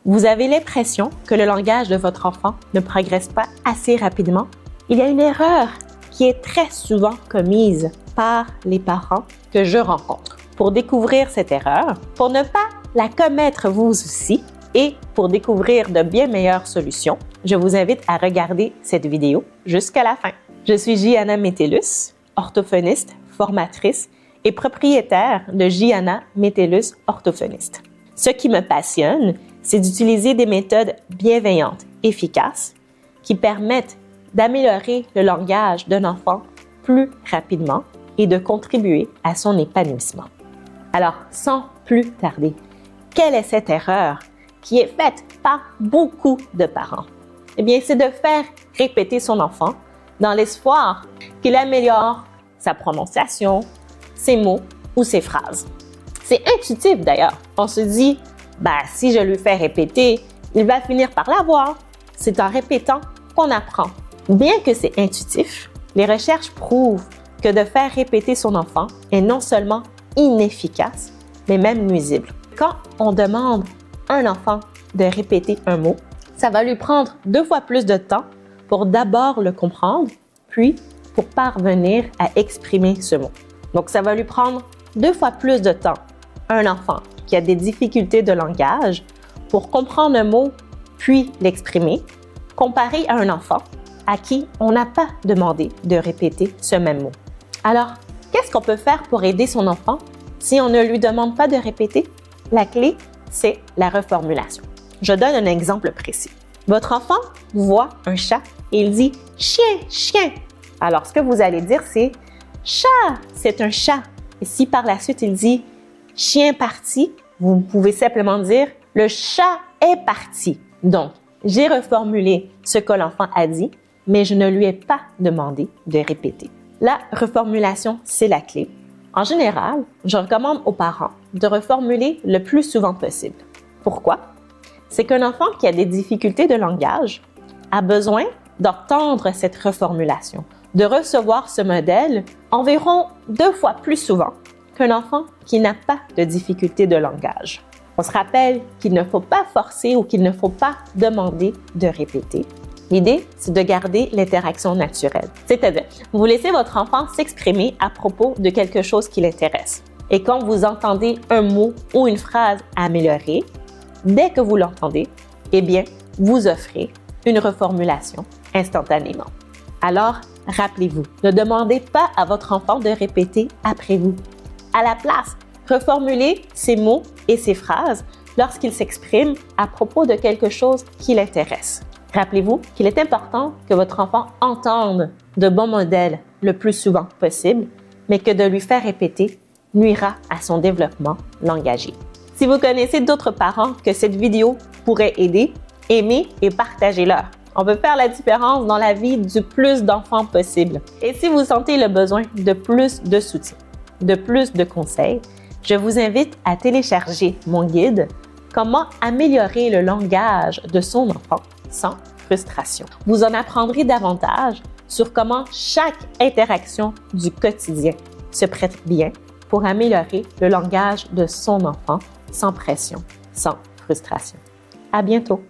Vous avez l'impression que le langage de votre enfant ne progresse pas assez rapidement? Il y a une erreur qui est très souvent commise par les parents que je rencontre. Pour découvrir cette erreur, pour ne pas la commettre vous aussi et pour découvrir de bien meilleures solutions, je vous invite à regarder cette vidéo jusqu'à la fin. Je suis Gianna Metellus, orthophoniste, formatrice et propriétaire de Gianna Metellus Orthophoniste. Ce qui me passionne, c'est d'utiliser des méthodes bienveillantes, efficaces, qui permettent d'améliorer le langage d'un enfant plus rapidement et de contribuer à son épanouissement. Alors, sans plus tarder, quelle est cette erreur qui est faite par beaucoup de parents? Eh bien, c'est de faire répéter son enfant dans l'espoir qu'il améliore sa prononciation, ses mots ou ses phrases. C'est intuitif d'ailleurs. On se dit, si je lui fais répéter, il va finir par l'avoir. C'est en répétant qu'on apprend. Bien que c'est intuitif, les recherches prouvent que de faire répéter son enfant est non seulement inefficace, mais même nuisible. Quand on demande à un enfant de répéter un mot, ça va lui prendre 2 fois plus de temps pour d'abord le comprendre, puis pour parvenir à exprimer ce mot. Donc, ça va lui prendre 2 fois plus de temps à un enfant qui a des difficultés de langage pour comprendre un mot, puis l'exprimer, comparé à un enfant à qui on n'a pas demandé de répéter ce même mot. Alors, qu'est-ce qu'on peut faire pour aider son enfant si on ne lui demande pas de répéter? La clé, c'est la reformulation. Je donne un exemple précis. Votre enfant voit un chat et il dit « chien, chien ». Alors, ce que vous allez dire, c'est « chat, c'est un chat ». Et si par la suite, il dit « chien parti », vous pouvez simplement dire « le chat est parti ». Donc, j'ai reformulé ce que l'enfant a dit, mais je ne lui ai pas demandé de répéter. La reformulation, c'est la clé. En général, je recommande aux parents de reformuler le plus souvent possible. Pourquoi? C'est qu'un enfant qui a des difficultés de langage a besoin d'entendre cette reformulation, de recevoir ce modèle environ 2 fois plus souvent qu'un enfant qui n'a pas de difficultés de langage. On se rappelle qu'il ne faut pas forcer ou qu'il ne faut pas demander de répéter. L'idée, c'est de garder l'interaction naturelle. C'est-à-dire, vous laissez votre enfant s'exprimer à propos de quelque chose qui l'intéresse. Et quand vous entendez un mot ou une phrase améliorée, dès que vous l'entendez, eh bien, vous offrez une reformulation instantanément. Alors, rappelez-vous, ne demandez pas à votre enfant de répéter après vous. À la place, reformulez ces mots et ces phrases lorsqu'il s'exprime à propos de quelque chose qui l'intéresse. Rappelez-vous qu'il est important que votre enfant entende de bons modèles le plus souvent possible, mais que de lui faire répéter nuira à son développement langagier. Si vous connaissez d'autres parents que cette vidéo pourrait aider, aimez et partagez-leur. On peut faire la différence dans la vie du plus d'enfants possible. Et si vous sentez le besoin de plus de soutien, de plus de conseils, je vous invite à télécharger mon guide « Comment améliorer le langage de son enfant sans frustration ». Vous en apprendrez davantage sur comment chaque interaction du quotidien se prête bien pour améliorer le langage de son enfant sans pression, sans frustration. À bientôt!